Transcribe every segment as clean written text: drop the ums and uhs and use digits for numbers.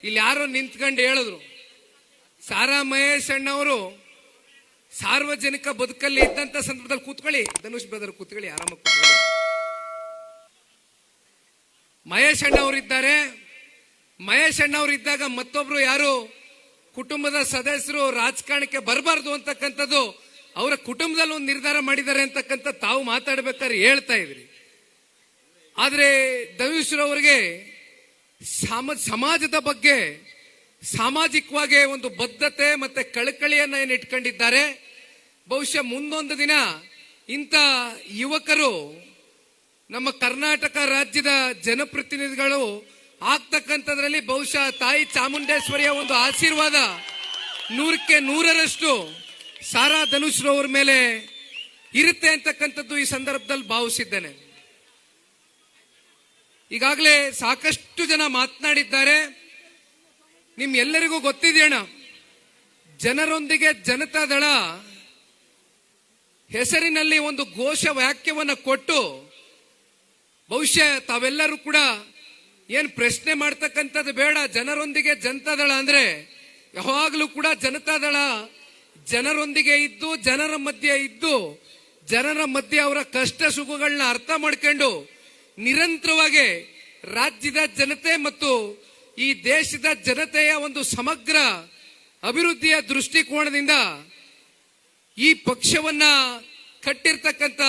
ಇಲ್ಲಿ ಯಾರೋ ನಿಂತ್ಕೊಂಡು ಹೇಳಿದ್ರು, ಸಾರಾ ಮಹೇಶ್ ಅಣ್ಣವರು ಸಾರ್ವಜನಿಕ ಬದುಕಲ್ಲಿ ಇದ್ದಂತ ಸಂದರ್ಭದಲ್ಲಿ ಕೂತ್ಕೊಳ್ಳಿ, ಧನುಷ್ ಬ್ರದರ್ ಕೂತ್ಕೊಳ್ಳಿ, ಆರಾಮಾಗಿ ಕೂತ್ಕೊಳ್ಳಿ. ಮಹೇಶ್ ಅಣ್ಣವ್ರು ಇದ್ದಾರೆ. ಮಹೇಶ್ ಅಣ್ಣವ್ರು ಇದ್ದಾಗ ಮತ್ತೊಬ್ರು ಯಾರು ಕುಟುಂಬದ ಸದಸ್ಯರು ರಾಜಕಾರಣಕ್ಕೆ ಬರಬಾರ್ದು ಅಂತಕ್ಕಂಥದ್ದು ಅವರ ಕುಟುಂಬದಲ್ಲಿ ಒಂದು ನಿರ್ಧಾರ ಮಾಡಿದ್ದಾರೆ ಅಂತಕ್ಕಂಥ ತಾವು ಮಾತಾಡ್ಬೇಕಾದ್ರೆ ಹೇಳ್ತಾ ಇದ್ರಿ. ಆದ್ರೆ ಧನುಷ್ರವರಿಗೆ ಸಮಾಜದ ಬಗ್ಗೆ ಸಾಮಾಜಿಕವಾಗಿ ಒಂದು ಬದ್ಧತೆ ಮತ್ತೆ ಕಳಕಳಿಯನ್ನ ಏನು ಇಟ್ಕೊಂಡಿದ್ದಾರೆ. ಬಹುಶಃ ಮುಂದೊಂದು ದಿನ ಇಂಥ ಯುವಕರು ನಮ್ಮ ಕರ್ನಾಟಕ ರಾಜ್ಯದ ಜನಪ್ರತಿನಿಧಿಗಳು ಆಗ್ತಕ್ಕಂಥದ್ರಲ್ಲಿ ಬಹುಶಃ ತಾಯಿ ಚಾಮುಂಡೇಶ್ವರಿಯ ಒಂದು ಆಶೀರ್ವಾದ 100ಕ್ಕೆ 100ರಷ್ಟು ಸಾರಾ ಧನುಷ್ರವ್ರ ಮೇಲೆ ಇರುತ್ತೆ ಅಂತಕ್ಕಂಥದ್ದು ಈ ಸಂದರ್ಭದಲ್ಲಿ ಭಾವಿಸಿದ್ದೇನೆ. ಈಗಾಗಲೇ ಸಾಕಷ್ಟು ಜನ ಮಾತನಾಡಿದ್ದಾರೆ. ನಿಮ್ಗೆಲ್ಲರಿಗೂ ಗೊತ್ತಿದೆಯಣ್ಣ, ಜನರೊಂದಿಗೆ ಜನತಾದಳ ಹೆಸರಿನಲ್ಲಿ ಒಂದು ಘೋಷ ವಾಕ್ಯವನ್ನು ಕೊಟ್ಟು ಬಹುಶಃ ತಾವೆಲ್ಲರೂ ಕೂಡ ಏನ್ ಪ್ರಶ್ನೆ ಮಾಡ್ತಕ್ಕಂಥದ್ದು ಬೇಡ. ಜನರೊಂದಿಗೆ ಜನತಾದಳ ಅಂದ್ರೆ ಯಾವಾಗಲೂ ಕೂಡ ಜನತಾದಳ ಜನರೊಂದಿಗೆ ಇದ್ದು ಜನರ ಮಧ್ಯೆ ಅವರ ಕಷ್ಟ ಸುಖಗಳನ್ನ ಅರ್ಥ ಮಾಡ್ಕೊಂಡು ನಿರಂತರವಾಗಿ ರಾಜ್ಯದ ಜನತೆ ಮತ್ತು ಈ ದೇಶದ ಜನತೆಯ ಒಂದು ಸಮಗ್ರ ಅಭಿವೃದ್ಧಿಯ ದೃಷ್ಟಿಕೋನದಿಂದ ಈ ಪಕ್ಷವನ್ನ ಕಟ್ಟಿರ್ತಕ್ಕಂಥ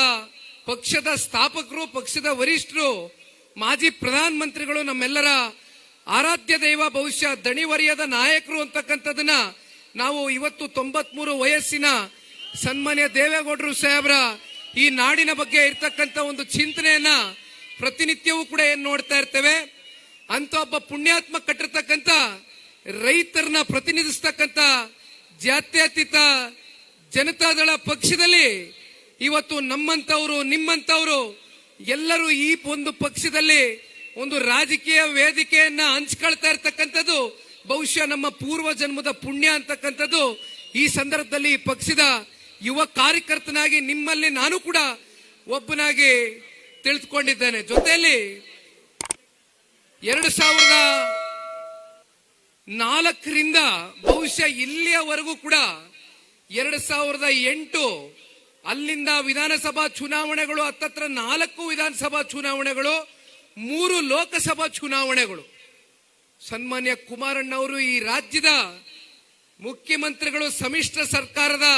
ಪಕ್ಷದ ಸ್ಥಾಪಕರು, ಪಕ್ಷದ ವರಿಷ್ಠರು, ಮಾಜಿ ಪ್ರಧಾನ ಮಂತ್ರಿಗಳು, ನಮ್ಮೆಲ್ಲರ ಆರಾಧ್ಯ ದೈವ, ಬಹುಶಃ ದಣಿವರಿಯದ ನಾಯಕರು ಅಂತಕ್ಕಂಥದನ್ನ ನಾವು ಇವತ್ತು 93 ವಯಸ್ಸಿನ ಸನ್ಮಾನ್ಯ ದೇವೇಗೌಡರು ಸಾಹೇಬ್ರ ಈ ನಾಡಿನ ಬಗ್ಗೆ ಇರ್ತಕ್ಕಂಥ ಒಂದು ಚಿಂತನೆಯನ್ನ ಪ್ರತಿನಿತ್ಯವೂ ಕೂಡ ಏನ್ ನೋಡ್ತಾ ಇರ್ತೇವೆ. ಅಂತ ಒಬ್ಬ ಪುಣ್ಯಾತ್ಮ ಕಟ್ಟಿರ್ತಕ್ಕಂಥ ರೈತರನ್ನ ಪ್ರತಿನಿಧಿಸ್ತಕ್ಕಂಥ ಜಾತ್ಯತೀತ ಜನತಾದಳ ಪಕ್ಷದಲ್ಲಿ ಇವತ್ತು ನಮ್ಮಂತವರು ನಿಮ್ಮಂತವರು ಎಲ್ಲರೂ ಈ ಒಂದು ಪಕ್ಷದಲ್ಲಿ ಒಂದು ರಾಜಕೀಯ ವೇದಿಕೆಯನ್ನ ಹಂಚ್ಕೊಳ್ತಾ ಇರ್ತಕ್ಕಂಥದ್ದು ಬಹುಶಃ ನಮ್ಮ ಪೂರ್ವ ಜನ್ಮದ ಪುಣ್ಯ ಅಂತಕ್ಕಂಥದ್ದು ಈ ಸಂದರ್ಭದಲ್ಲಿ ಪಕ್ಷದ ಯುವ ಕಾರ್ಯಕರ್ತನಾಗಿ ನಿಮ್ಮಲ್ಲಿ ನಾನು ಕೂಡ ಒಬ್ಬನಾಗಿ ತಿಳಿದುಕೊಂಡಿದ್ದೇನೆ. ಜೊತೆಯಲ್ಲಿ 2004ರಿಂದ ಬಹುಶಃ ಇಲ್ಲಿಯವರೆಗೂ ಕೂಡ 2008 ಅಲ್ಲಿಂದ ವಿಧಾನಸಭಾ ಚುನಾವಣೆಗಳು, ಹತ್ತತ್ರ 4 ವಿಧಾನಸಭಾ ಚುನಾವಣೆಗಳು, 3 ಲೋಕಸಭಾ ಚುನಾವಣೆಗಳು. ಸನ್ಮಾನ್ಯ ಕುಮಾರಣ್ಣವರು ಈ ರಾಜ್ಯದ ಮುಖ್ಯಮಂತ್ರಿಗಳು ಸಮ್ಮಿಶ್ರ ಸರ್ಕಾರದ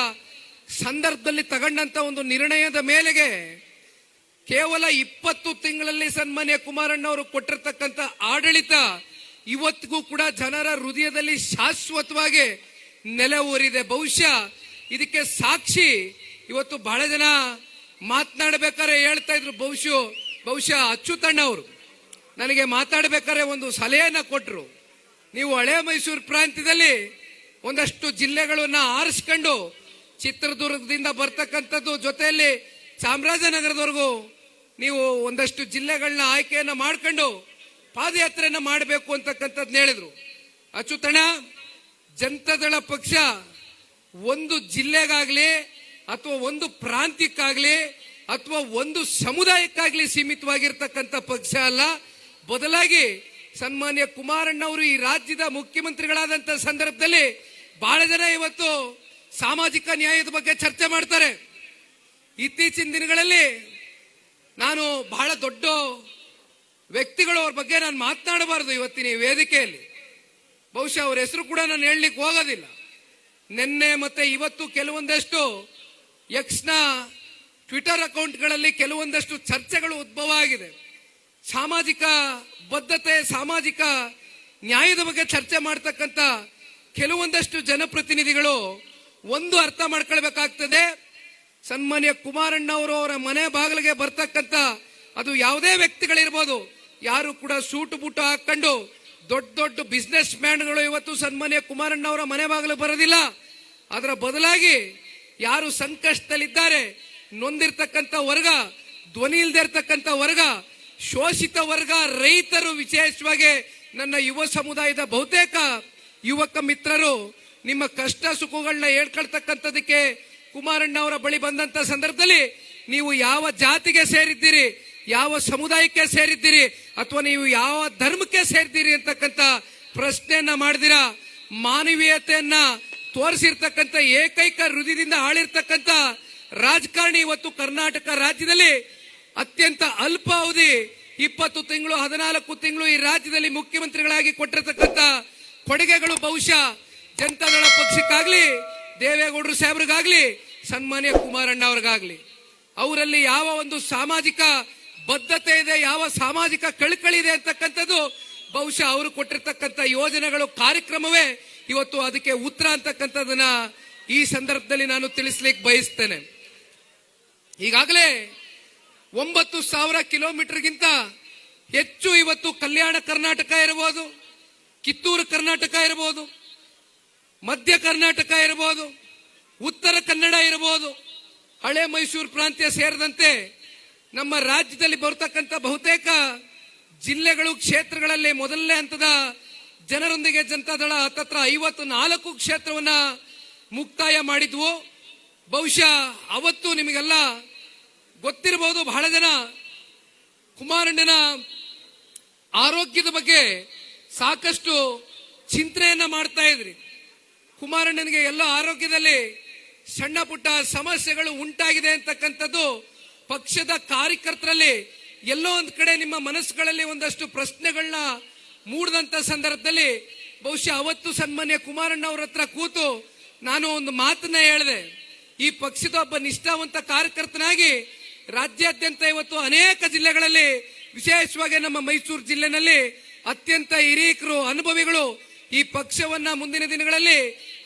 ಸಂದರ್ಭದಲ್ಲಿ ತಗೊಂಡಂತ ಒಂದು ನಿರ್ಣಯದ ಮೇಲೆಗೆ ಕೇವಲ 20 ತಿಂಗಳಲ್ಲಿ ಸನ್ಮಾನ್ಯ ಕುಮಾರಣ್ಣವರು ಕೊಟ್ಟಿರ್ತಕ್ಕಂಥ ಆಡಳಿತ ಇವತ್ತಿಗೂ ಕೂಡ ಜನರ ಹೃದಯದಲ್ಲಿ ಶಾಶ್ವತವಾಗಿ ನೆಲೆ ಊರಿದೆ. ಬಹುಶಃ ಇದಕ್ಕೆ ಸಾಕ್ಷಿ ಇವತ್ತು ಬಹಳ ಜನ ಮಾತನಾಡಬೇಕಾದ್ರೆ ಹೇಳ್ತಾ ಇದ್ರು. ಬಹುಶಃ ಅಚ್ಯುತಣ್ಣ ಅವರು ನನಗೆ ಮಾತಾಡಬೇಕಾದ್ರೆ ಒಂದು ಸಲಹೆಯನ್ನ ಕೊಟ್ಟರು. ನೀವು ಹಳೆ ಮೈಸೂರು ಪ್ರಾಂತ್ಯದಲ್ಲಿ ಒಂದಷ್ಟು ಜಿಲ್ಲೆಗಳನ್ನ ಆರಿಸ್ಕೊಂಡು ಚಿತ್ರದುರ್ಗದಿಂದ ಬರ್ತಕ್ಕಂಥದ್ದು, ಜೊತೆಯಲ್ಲಿ ಚಾಮರಾಜನಗರದವರೆಗೂ ನೀವು ಒಂದಷ್ಟು ಜಿಲ್ಲೆಗಳನ್ನ ಆಯ್ಕೆಯನ್ನ ಮಾಡ್ಕೊಂಡು ಪಾದಯಾತ್ರೆಯನ್ನ ಮಾಡಬೇಕು ಅಂತಕ್ಕಂಥದ್ದು ಹೇಳಿದ್ರು. ಅಚ್ಯುತಣ್ಣ, ಜನತಾದಳ ಪಕ್ಷ ಒಂದು ಜಿಲ್ಲೆಗಾಗ್ಲಿ ಅಥವಾ ಒಂದು ಪ್ರಾಂತ್ಯಕ್ಕಾಗ್ಲಿ ಅಥವಾ ಒಂದು ಸಮುದಾಯಕ್ಕಾಗ್ಲಿ ಸೀಮಿತವಾಗಿರ್ತಕ್ಕಂಥ ಪಕ್ಷ ಅಲ್ಲ. ಬದಲಾಗಿ ಸನ್ಮಾನ್ಯ ಕುಮಾರಣ್ಣವರು ಈ ರಾಜ್ಯದ ಮುಖ್ಯಮಂತ್ರಿಗಳಾದಂತ ಸಂದರ್ಭದಲ್ಲಿ ಬಹಳ ಜನ ಇವತ್ತು ಸಾಮಾಜಿಕ ನ್ಯಾಯದ ಬಗ್ಗೆ ಚರ್ಚೆ ಮಾಡ್ತಾರೆ. ಇತ್ತೀಚಿನ ದಿನಗಳಲ್ಲಿ ನಾನು ಬಹಳ ದೊಡ್ಡ ವ್ಯಕ್ತಿಗಳು, ಅವ್ರ ಬಗ್ಗೆ ನಾನು ಮಾತನಾಡಬಾರದು ಇವತ್ತಿನ ಈ ವೇದಿಕೆಯಲ್ಲಿ. ಬಹುಶಃ ಅವ್ರ ಹೆಸರು ಕೂಡ ನಾನು ಹೇಳಲಿಕ್ಕೆ ಹೋಗೋದಿಲ್ಲ. ನಿನ್ನೆ ಮತ್ತೆ ಇವತ್ತು ಕೆಲವೊಂದಷ್ಟು ಎಕ್ಸ್ನ ಟ್ವಿಟರ್ ಅಕೌಂಟ್ಗಳಲ್ಲಿ ಕೆಲವೊಂದಷ್ಟು ಚರ್ಚೆಗಳು ಉದ್ಭವ ಆಗಿದೆ. ಸಾಮಾಜಿಕ ಬದ್ಧತೆ, ಸಾಮಾಜಿಕ ನ್ಯಾಯದ ಬಗ್ಗೆ ಚರ್ಚೆ ಮಾಡ್ತಕ್ಕಂಥ ಕೆಲವೊಂದಷ್ಟು ಜನಪ್ರತಿನಿಧಿಗಳು ಒಂದು ಅರ್ಥ ಮಾಡ್ಕೊಳ್ಬೇಕಾಗ್ತದೆ. ಸನ್ಮಾನ್ಯ ಕುಮಾರಣ್ಣ ಅವರು ಅವರ ಮನೆ ಬಾಗಿಲಿಗೆ ಬರ್ತಕ್ಕಂಥ ಅದು ಯಾವುದೇ ವ್ಯಕ್ತಿಗಳಿರ್ಬೋದು, ಯಾರು ಕೂಡ ಸೂಟು ಬೂಟು ಹಾಕೊಂಡು ದೊಡ್ಡ ಬಿಸ್ನೆಸ್ ಮ್ಯಾನ್ಗಳು ಇವತ್ತು ಸನ್ಮಾನ್ಯ ಕುಮಾರಣ್ಣ ಅವರ ಮನೆ ಬಾಗಿಲು ಬರೋದಿಲ್ಲ. ಅದರ ಬದಲಾಗಿ ಯಾರು ಸಂಕಷ್ಟದಲ್ಲಿದ್ದಾರೆ, ನೊಂದಿರ್ತಕ್ಕಂಥ ವರ್ಗ, ಧ್ವನಿ ಇಲ್ದೇ ಇರ್ತಕ್ಕಂಥ ವರ್ಗ, ಶೋಷಿತ ವರ್ಗ, ರೈತರು, ವಿಶೇಷವಾಗಿ ನನ್ನ ಯುವ ಸಮುದಾಯದ ಬಹುತೇಕ ಯುವಕ ಮಿತ್ರರು ನಿಮ್ಮ ಕಷ್ಟ ಸುಖಗಳನ್ನ ಹೇಳ್ಕೊಳ್ತಕ್ಕಂಥದಕ್ಕೆ ಕುಮಾರಣ್ಣ ಅವರ ಬಳಿ ಬಂದಂತ ಸಂದರ್ಭದಲ್ಲಿ ನೀವು ಯಾವ ಜಾತಿಗೆ ಸೇರಿದ್ದೀರಿ, ಯಾವ ಸಮುದಾಯಕ್ಕೆ ಸೇರಿದ್ದೀರಿ ಅಥವಾ ನೀವು ಯಾವ ಧರ್ಮಕ್ಕೆ ಸೇರಿದ್ದೀರಿ ಅಂತಕ್ಕಂಥ ಪ್ರಶ್ನೆಯನ್ನ ಮಾಡಿದಿರ ಮಾನವೀಯತೆಯನ್ನ ತೋರಿಸಿರ್ತಕ್ಕಂಥ ಏಕೈಕ ಹೃದಯದಿಂದ ಆಳಿರ್ತಕ್ಕಂಥ ರಾಜಕಾರಣಿ ಇವತ್ತು ಕರ್ನಾಟಕ ರಾಜ್ಯದಲ್ಲಿ ಅತ್ಯಂತ ಅಲ್ಪಾವಧಿ 20 ತಿಂಗಳು 14 ತಿಂಗಳು ಈ ರಾಜ್ಯದಲ್ಲಿ ಮುಖ್ಯಮಂತ್ರಿಗಳಾಗಿ ಕೊಟ್ಟಿರತಕ್ಕಂಥ ಕೊಡುಗೆಗಳು ಬಹುಶಃ ಜನತಾದಳ ಪಕ್ಷಕ್ಕಾಗ್ಲಿ ದೇವೇಗೌಡರು ಸಾಹೇಬ್ರಿಗಾಗ್ಲಿ ಸನ್ಮಾನ್ಯ ಕುಮಾರಣ್ಣ ಅವ್ರಿಗಾಗ್ಲಿ ಅವರಲ್ಲಿ ಯಾವ ಒಂದು ಸಾಮಾಜಿಕ ಬದ್ಧತೆ ಇದೆ, ಯಾವ ಸಾಮಾಜಿಕ ಕಳಕಳಿ ಇದೆ ಅಂತಕ್ಕಂಥದ್ದು ಬಹುಶಃ ಅವರು ಕೊಟ್ಟಿರ್ತಕ್ಕಂಥ ಯೋಜನೆಗಳು ಕಾರ್ಯಕ್ರಮವೇ ಇವತ್ತು ಅದಕ್ಕೆ ಉತ್ತರ ಅಂತಕ್ಕಂಥದನ್ನ ಈ ಸಂದರ್ಭದಲ್ಲಿ ನಾನು ತಿಳಿಸ್ಲಿಕ್ಕೆ ಬಯಸ್ತೇನೆ. ಈಗಾಗಲೇ 9,000 ಕಿಲೋಮೀಟರ್ಗಿಂತ ಹೆಚ್ಚು ಇವತ್ತು ಕಲ್ಯಾಣ ಕರ್ನಾಟಕ ಇರಬಹುದು, ಕಿತ್ತೂರು ಕರ್ನಾಟಕ ಇರಬಹುದು, ಮಧ್ಯ ಕರ್ನಾಟಕ ಇರಬಹುದು, ಉತ್ತರ ಕನ್ನಡ ಇರಬಹುದು, ಹಳೆ ಮೈಸೂರು ಪ್ರಾಂತ್ಯ ಸೇರಿದಂತೆ ನಮ್ಮ ರಾಜ್ಯದಲ್ಲಿ ಬರತಕ್ಕಂಥ ಬಹುತೇಕ ಜಿಲ್ಲೆಗಳು ಕ್ಷೇತ್ರಗಳಲ್ಲಿ ಮೊದಲನೇ ಹಂತದ ಜನರೊಂದಿಗೆ ಜನತಾದಳ ಹತ್ತತ್ರ 54 ಕ್ಷೇತ್ರವನ್ನ ಮುಕ್ತಾಯ ಮಾಡಿದ್ವು. ಬಹುಶಃ ಅವತ್ತು ನಿಮಗೆಲ್ಲ ಗೊತ್ತಿರಬಹುದು, ಬಹಳ ಜನ ಕುಮಾರಣ್ಣನ ಆರೋಗ್ಯದ ಬಗ್ಗೆ ಸಾಕಷ್ಟು ಚಿಂತನೆಯನ್ನ ಮಾಡ್ತಾ ಇದ್ರಿ. ಕುಮಾರಣ್ಣನಿಗೆ ಎಲ್ಲ ಆರೋಗ್ಯದಲ್ಲಿ ಸಣ್ಣ ಪುಟ್ಟ ಸಮಸ್ಯೆಗಳು ಉಂಟಾಗಿದೆ ಅಂತಕ್ಕಂಥದ್ದು ಪಕ್ಷದ ಕಾರ್ಯಕರ್ತರಲ್ಲಿ ಎಲ್ಲೋ ಒಂದ್ ಕಡೆ ನಿಮ್ಮ ಮನಸ್ಸುಗಳಲ್ಲಿ ಒಂದಷ್ಟು ಪ್ರಶ್ನೆಗಳನ್ನ ಮೂಡಿದಂತ ಸಂದರ್ಭದಲ್ಲಿ ಬಹುಶಃ ಅವತ್ತು ಸನ್ಮಾನ್ಯ ಕುಮಾರಣ್ಣ ಅವ್ರ ಹತ್ರ ಕೂತು ನಾನು ಒಂದು ಮಾತನ್ನ ಹೇಳಿದೆ. ಈ ಪಕ್ಷದ ಒಬ್ಬ ನಿಷ್ಠಾವಂತ ಕಾರ್ಯಕರ್ತನಾಗಿ ರಾಜ್ಯಾದ್ಯಂತ ಇವತ್ತು ಅನೇಕ ಜಿಲ್ಲೆಗಳಲ್ಲಿ, ವಿಶೇಷವಾಗಿ ನಮ್ಮ ಮೈಸೂರು ಜಿಲ್ಲೆನಲ್ಲಿ ಅತ್ಯಂತ ಹಿರೀಕರು ಅನುಭವಿಗಳು ಈ ಪಕ್ಷವನ್ನ ಮುಂದಿನ ದಿನಗಳಲ್ಲಿ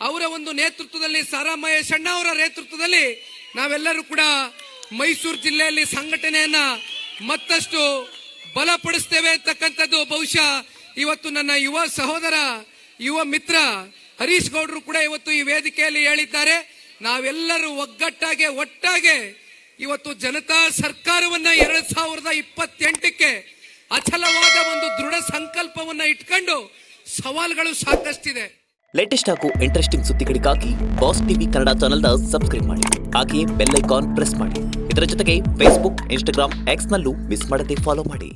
ಅವರ ಒಂದು ನೇತೃತ್ವದಲ್ಲಿ, ಸಾರಾ ಮಹೇಶ್ ಅಣ್ಣ ಅವರ ನೇತೃತ್ವದಲ್ಲಿ ನಾವೆಲ್ಲರೂ ಕೂಡ ಮೈಸೂರು ಜಿಲ್ಲೆಯಲ್ಲಿ ಸಂಘಟನೆಯನ್ನ ಮತ್ತಷ್ಟು ಬಲಪಡಿಸ್ತೇವೆ ಅಂತಕ್ಕಂಥದ್ದು ಬಹುಶಃ ಇವತ್ತು ನನ್ನ ಯುವ ಸಹೋದರ, ಯುವ ಮಿತ್ರ ಹರೀಶ್ ಗೌಡ್ರು ಕೂಡ ಇವತ್ತು ಈ ವೇದಿಕೆಯಲ್ಲಿ ಹೇಳಿದ್ದಾರೆ. ನಾವೆಲ್ಲರೂ ಒಟ್ಟಾಗೆ ಇವತ್ತು ಜನತಾ ಸರ್ಕಾರವನ್ನ 2028ಕ್ಕೆ ಅಚಲವಾದ ಒಂದು ದೃಢ ಸಂಕಲ್ಪವನ್ನ ಇಟ್ಕೊಂಡು ಸವಾಲುಗಳು ಸಾಕಷ್ಟಿದೆ. ಲೇಟೆಸ್ಟ್ ಹಾಗೂ ಇಂಟ್ರೆಸ್ಟಿಂಗ್ ಸುದ್ದಿಗಳಿಗಾಗಿ ಬಾಸ್ ಟಿವಿ ಕನ್ನಡ ಚಾನೆಲ್ನ ಸಬ್ಸ್ಕ್ರೈಬ್ ಮಾಡಿ. ಹಾಗೆಯೇ ಬೆಲ್ ಐಕಾನ್ ಪ್ರೆಸ್ ಮಾಡಿ. ಇದರ ಜೊತೆಗೆ ಫೇಸ್ಬುಕ್, ಇನ್ಸ್ಟಾಗ್ರಾಮ್, ಎಕ್ಸ್ ನಲ್ಲೂ ಮಿಸ್ ಮಾಡದೆ ಫಾಲೋ ಮಾಡಿ.